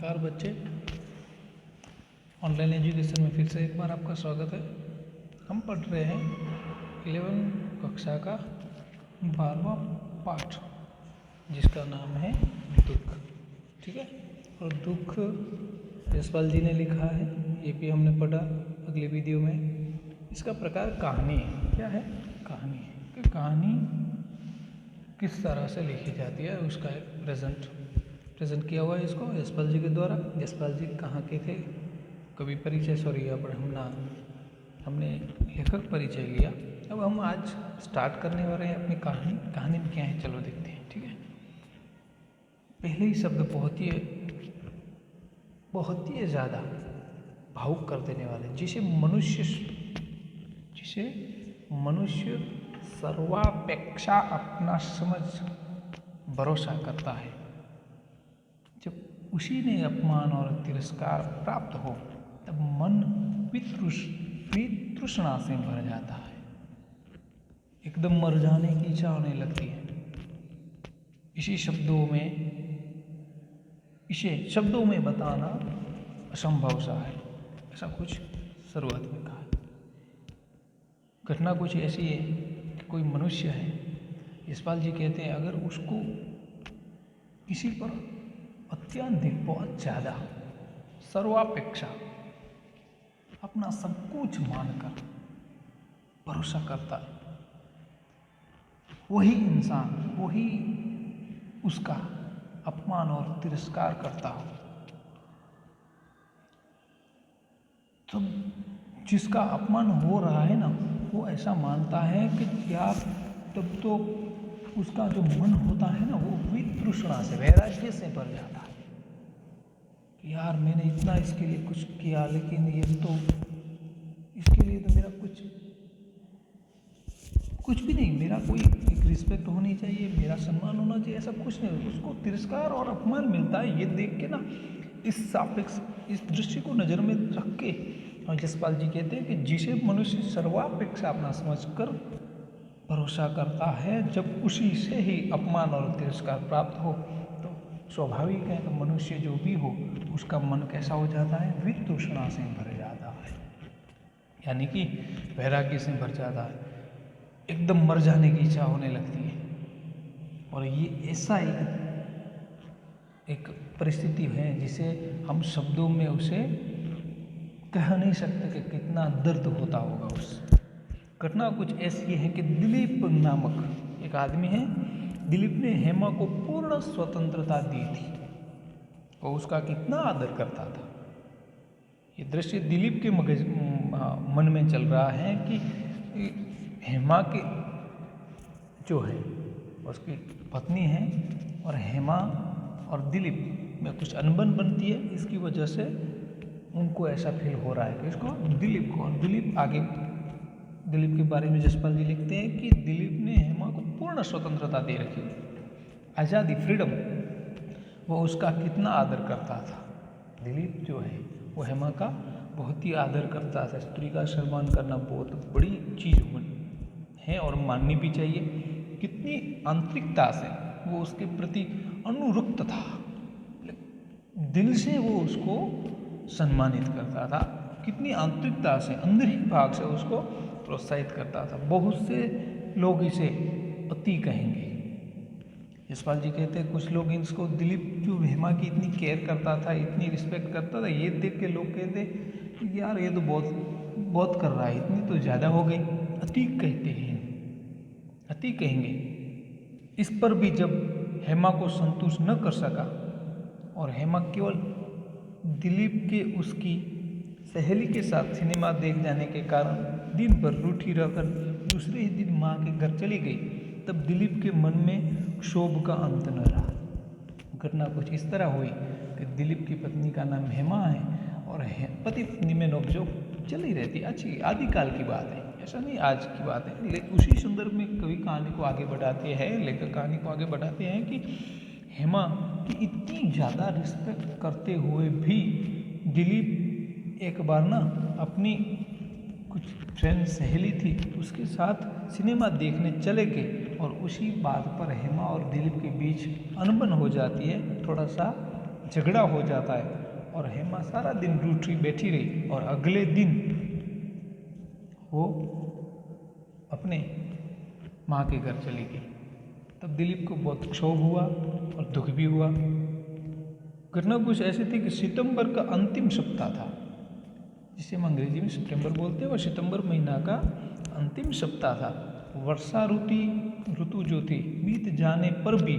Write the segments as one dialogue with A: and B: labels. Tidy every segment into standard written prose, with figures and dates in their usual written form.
A: नमस्कार बच्चे, online education में फिर से एक बार आपका स्वागत है। हम पढ़ रहे हैं 11 कक्षा का 12वां पाठ, जिसका नाम है दुख। ठीक है, और दुख यशपाल जी ने लिखा है, ये भी हमने पढ़ा अगले वीडियो में। इसका प्रकार कहानी है। क्या है? कहानी है कि कहानी किस तरह से लिखी जाती है, उसका एक प्रेजेंट किया हुआ है इसको यशपाल जी के द्वारा। यशपाल जी कहाँ के थे? कवि परिचय, सॉरी, यहाँ पर हमने लेखक परिचय लिया। अब हम आज स्टार्ट करने वाले हैं अपनी कहानी में क्या है, चलो देखते हैं। ठीक है, पहले ही शब्द बहुत ही ज़्यादा भावुक कर देने वाले, जिसे मनुष्य सर्वापेक्षा अपना समझ भरोसा करता है। जब उसी ने अपमान और तिरस्कार प्राप्त हो, तब मन वितृष्णा से भर जाता है, एकदम मर जाने की इच्छा होने लगती है। इसे शब्दों में बताना असंभव सा है, ऐसा कुछ शुरुआत में कहा। घटना कुछ ऐसी है कि कोई मनुष्य है, यशपाल जी कहते हैं, अगर उसको किसी पर अत्यधिक बहुत ज़्यादा सर्वापेक्षा अपना सब कुछ मानकर भरोसा करता है, वही इंसान, वही उसका अपमान और तिरस्कार करता हो, तो जिसका अपमान हो रहा है ना, वो ऐसा मानता है कि यार, तब तो उसका जो मन होता है ना, वो वितृष्णा से, वैराग्य से भर जाता है कि यार, मैंने इतना इसके लिए कुछ किया, लेकिन ये तो इसके लिए तो मेरा कुछ भी नहीं, मेरा कोई एक रिस्पेक्ट होनी चाहिए, मेरा सम्मान होना चाहिए, ऐसा कुछ नहीं। उसको तिरस्कार और अपमान मिलता है। ये देख के ना, इस दृश्य को नज़र में रख के यशपाल जी कहते हैं कि जिसे मनुष्य सर्वापेक्षा अपना समझकर भरोसा करता है, जब उसी से ही अपमान और तिरस्कार प्राप्त हो, तो स्वाभाविक है कि मनुष्य जो भी हो, उसका मन कैसा हो जाता है? वितृष्णा से भर जाता है, यानी कि वैराग्य से भर जाता है, एकदम मर जाने की इच्छा होने लगती है। और ये ऐसा एक परिस्थिति है जिसे हम शब्दों में उसे कह नहीं सकते कि कितना दर्द होता होगा उस। घटना कुछ ऐसी है कि दिलीप नामक एक आदमी है। दिलीप ने हेमा को पूर्ण स्वतंत्रता दी थी और उसका कितना आदर करता था। ये दृश्य दिलीप के मन में चल रहा है कि हेमा के जो है उसकी पत्नी है, और हेमा और दिलीप में कुछ अनबन बनती है। इसकी वजह से उनको ऐसा फील हो रहा है कि इसको दिलीप को, और दिलीप के बारे में यशपाल जी लिखते हैं कि दिलीप ने हेमा को पूर्ण स्वतंत्रता दे रखी, आज़ादी, फ्रीडम। वो उसका कितना आदर करता था। दिलीप जो है वो हेमा का बहुत ही आदर करता था। स्त्री का सम्मान करना बहुत बड़ी चीज़ है और माननी भी चाहिए। कितनी आंतरिकता से वो उसके प्रति अनुरक्त था, दिल से वो उसको सम्मानित करता था, कितनी आंतरिकता से, अंदर ही भाग से उसको प्रोत्साहित करता था। बहुत से लोग इसे अति कहेंगे। यशपाल जी कहते हैं, कुछ लोग इसको, दिलीप जो हेमा की इतनी केयर करता था, इतनी रिस्पेक्ट करता था, ये देख के लोग कहते कि यार, ये तो बहुत कर रहा है, इतनी तो ज़्यादा हो गई। अति कहते हैं, अति कहेंगे। इस पर भी जब हेमा को संतुष्ट न कर सका, और हेमा केवल दिलीप के उसकी सहेली के साथ सिनेमा देख जाने के कारण दिन भर रूठी रहकर दूसरे ही दिन माँ के घर चली गई, तब दिलीप के मन में क्षोभ का अंत न रहा। घटना कुछ इस तरह हुई कि दिलीप की पत्नी का नाम हेमा है, और पति पत्नी में नोकझोंक चली रहती। अच्छी आदिकाल की बात है, ऐसा नहीं आज की बात है। उसी संदर्भ में कवि कहानी को आगे बढ़ाते हैं, लेखक कहानी को आगे बढ़ाते हैं कि हेमा की इतनी ज़्यादा रिस्पेक्ट करते हुए भी दिलीप एक बार ना अपनी कुछ फ्रेंड सहेली थी, उसके साथ सिनेमा देखने चले गए, और उसी बात पर हेमा और दिलीप के बीच अनबन हो जाती है, थोड़ा सा झगड़ा हो जाता है और हेमा सारा दिन रूठी बैठी रही और अगले दिन वो अपने माँ के घर चली गई। तब दिलीप को बहुत क्षोभ हुआ और दुख भी हुआ। घटना कुछ ऐसी थी कि सितंबर का अंतिम सप्ताह था, जिसे हम अंग्रेजी में सितंबर बोलते हैं, और सितंबर महीना का अंतिम सप्ताह था। वर्षा ऋतु जो थी बीत जाने पर भी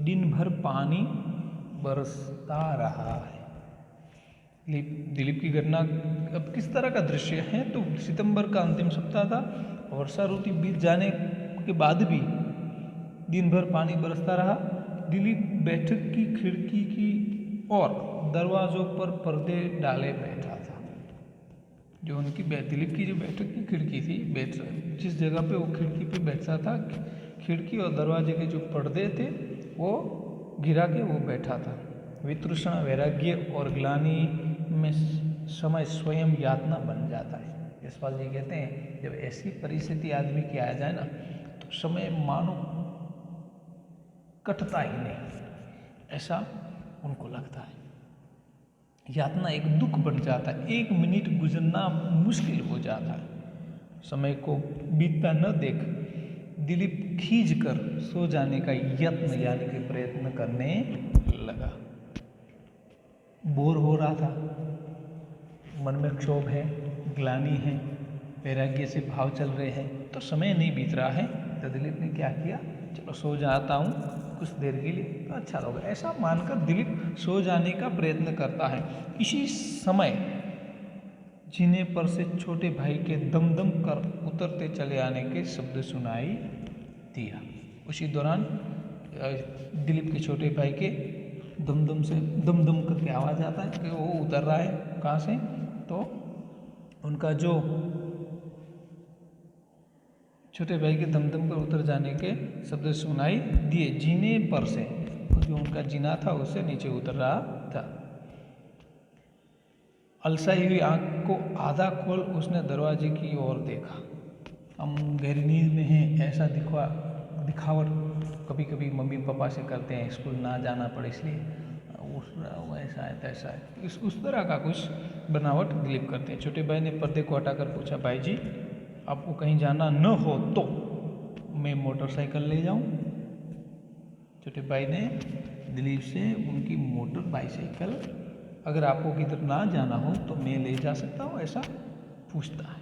A: दिन भर पानी बरसता रहा है। दिलीप की घटना अब किस तरह का दृश्य है, तो सितंबर का अंतिम सप्ताह था, वर्षा ऋतु बीत जाने के बाद भी दिन भर पानी बरसता रहा। दिलीप बैठक की खिड़की की और दरवाजों पर पर्दे डाले बैठा था। जो उनकी दिलीप की जो बैठक की खिड़की थी, जिस जगह पे वो खिड़की पे बैठा था, खिड़की और दरवाजे के जो पर्दे थे वो गिरा के वो बैठा था। वितृष्णा, वैराग्य और ग्लानि में समय स्वयं यातना बन जाता है। यशपाल जी कहते हैं जब ऐसी परिस्थिति आदमी की आ जाए ना, तो समय मानो कटता ही नहीं, ऐसा उनको लगता है। यातना एक दुख बन जाता है, 1 मिनट गुजरना मुश्किल हो जाता है। समय को बीतता न देख दिलीप खींच कर सो जाने का यत्न यानी कि प्रयत्न करने लगा। बोर हो रहा था, मन में क्षोभ है, ग्लानि है, वैराग्य से भाव चल रहे हैं, तो समय नहीं बीत रहा है। तो दिलीप ने क्या किया, चलो सो जाता हूँ कुछ देर के लिए तो अच्छा होगा, ऐसा मानकर दिलीप सो जाने का प्रयत्न करता है। इसी समय जीने पर से छोटे भाई के दम दम कर उतरते चले आने के शब्द सुनाई दिया। उसी दौरान दिलीप के छोटे भाई के दम दम करके आवाज़ आता है कि वो उतर रहा है। कहाँ से, तो उनका जो छोटे भाई के दम कर उतर जाने के शब्द सुनाई दिए। जीने पर से, जो उनका जीना था उससे नीचे उतर रहा था। अलसाई हुई आंख को आधा खोल उसने दरवाजे की ओर देखा। हम गहरी नींद में हैं, ऐसा दिखावट कभी कभी मम्मी पापा से करते हैं, स्कूल ना जाना पड़े इसलिए ऐसा है तैसा है, उस तरह का कुछ बनावट दिलीप करते हैं। छोटे भाई ने पर्दे को हटाकर पूछा, भाई जी आपको कहीं जाना न हो तो मैं मोटरसाइकिल ले जाऊं? छोटे भाई ने दिलीप से उनकी मोटर बाइसाइकिल, अगर आपको किधर ना जाना हो तो मैं ले जा सकता हूँ, ऐसा पूछता है।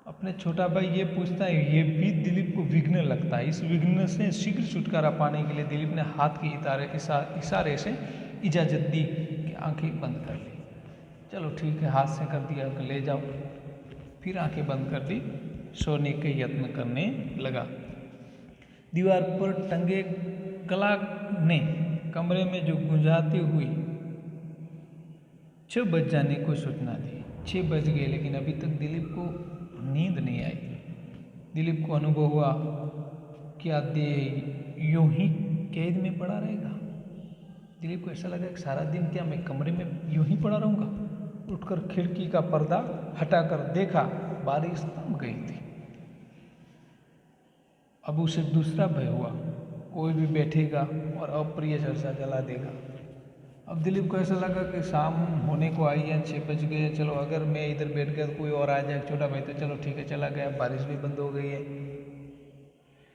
A: अपने छोटा भाई ये पूछता है, ये भी दिलीप को विघ्न लगता है। इस विघ्न से शीघ्र छुटकारा पाने के लिए दिलीप ने हाथ के इशारे से इजाज़त दी कि आंखें बंद कर ली। चलो ठीक है, हाथ से कर दिया, ले जाओ। फिर आंखें बंद कर दी, सोने के यत्न करने लगा। दीवार पर टंगे क्लॉक ने कमरे में जो गुंजाती हुई 6 बज जाने को सूचना दी। 6 बज गए, लेकिन अभी तक दिलीप को नींद नहीं आई। दिलीप को अनुभव हुआ क्या देह यूं ही कैद में पड़ा रहेगा। दिलीप को ऐसा लगा कि सारा दिन क्या मैं कमरे में यूं ही पड़ा रहूँगा। उठकर खिड़की का पर्दा हटाकर देखा, बारिश थम गई थी। अब उसे दूसरा भय हुआ, कोई भी बैठेगा और अप्रिय चर्चा जला देगा। अब दिलीप को ऐसा लगा कि शाम होने को आई है, 6 बज गए, चलो अगर मैं इधर बैठ गया तो कोई और आ जाए। छोटा भाई तो चलो ठीक है चला गया, बारिश भी बंद हो गई है,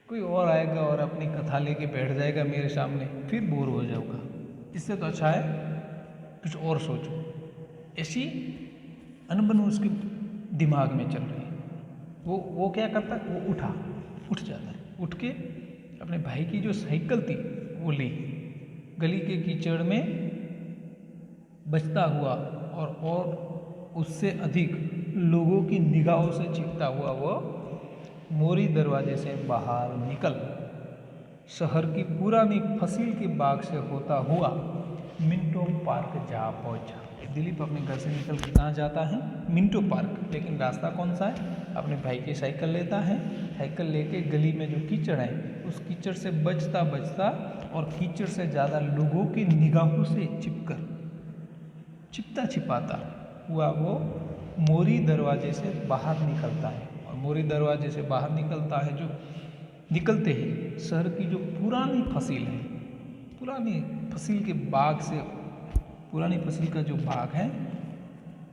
A: कोई और आएगा और अपनी कथा लेके बैठ जाएगा मेरे सामने, फिर बोर हो जाऊंगा। इससे तो अच्छा है कुछ और सोचो। ऐसी अनबन उसके दिमाग में चल रही है। वो क्या करता है, वो उठ जाता है। उठ के अपने भाई की जो साइकिल थी वो ली, गली के कीचड़ में बचता हुआ और उससे अधिक लोगों की निगाहों से चिपता हुआ वो मोरी दरवाजे से बाहर निकल शहर की पुरानी फसील के बाग से होता हुआ मिंटो पार्क जा पहुंचा। दिलीप अपने घर से निकल के कहाँ जाता है, मिंटो पार्क। लेकिन रास्ता कौन सा है, अपने भाई की साइकिल लेता है। साइकिल लेके गली में जो कीचड़ है उस कीचड़ से बचता और कीचड़ से ज़्यादा लोगों की निगाहों से चिपता छिपाता हुआ वो मोरी दरवाजे से बाहर निकलता है। और मोरी दरवाजे से बाहर निकलता है, जो निकलते ही शहर की जो पुरानी फसील है पुरानी फसील के बाग से, पुरानी फसील का जो बाग है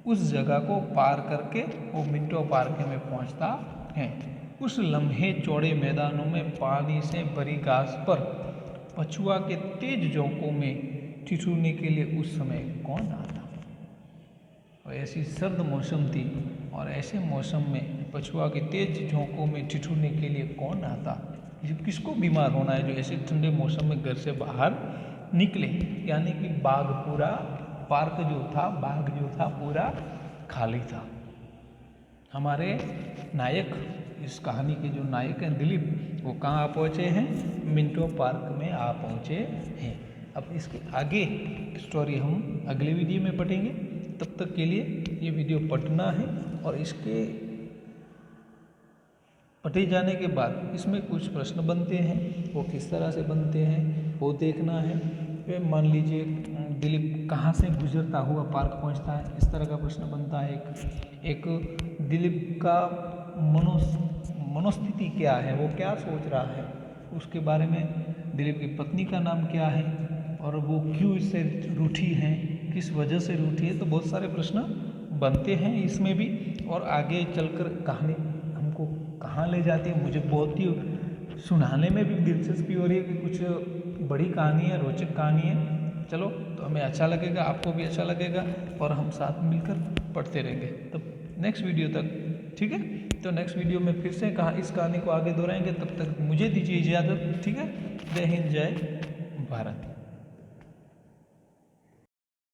A: उस जगह को पार करके वो मिंटो पार्क में पहुंचता है। उस लम्हे चौड़े मैदानों में पानी से भरी घास पर पछुआ के तेज झोंकों में ठिठुरने के लिए उस समय कौन आता। और ऐसी सर्द मौसम थी और ऐसे मौसम में पछुआ के तेज झोंकों में ठिठुरने के लिए कौन आता। किसको बीमार होना है जो ऐसे ठंडे मौसम में घर से बाहर निकले। यानी कि बाग पूरा, पार्क जो था, बाग जो था पूरा खाली था। हमारे नायक, इस कहानी के जो नायक हैं दिलीप, वो कहाँ आ पहुँचे हैं, मिंटो पार्क में आ पहुँचे हैं। अब इसके आगे स्टोरी हम अगले वीडियो में पढ़ेंगे। तब तक के लिए ये वीडियो पढ़ना है और इसके पढ़े जाने के बाद इसमें कुछ प्रश्न बनते हैं, वो किस तरह से बनते हैं वो देखना है। मान लीजिए दिलीप कहाँ से गुजरता हुआ पार्क पहुँचता है, इस तरह का प्रश्न बनता है। एक दिलीप का मनोस्थिति क्या है, वो क्या सोच रहा है, उसके बारे में। दिलीप की पत्नी का नाम क्या है और वो क्यों इससे रूठी है, किस वजह से रूठी है। तो बहुत सारे प्रश्न बनते हैं इसमें भी। और आगे चलकर कहानी हमको कहाँ ले जाती है, मुझे बहुत ही सुनाने में भी दिलचस्पी हो रही है कि कुछ बड़ी कहानी है, रोचक कहानी है। चलो, तो हमें अच्छा लगेगा, आपको भी अच्छा लगेगा और हम साथ मिलकर पढ़ते रहेंगे। तब नेक्स्ट वीडियो तक, ठीक है। तो नेक्स्ट वीडियो में फिर से इस कहानी को आगे दोहराएंगे। तब तक मुझे दीजिए इजाज़त, ठीक है। जय हिंद, जय भारत।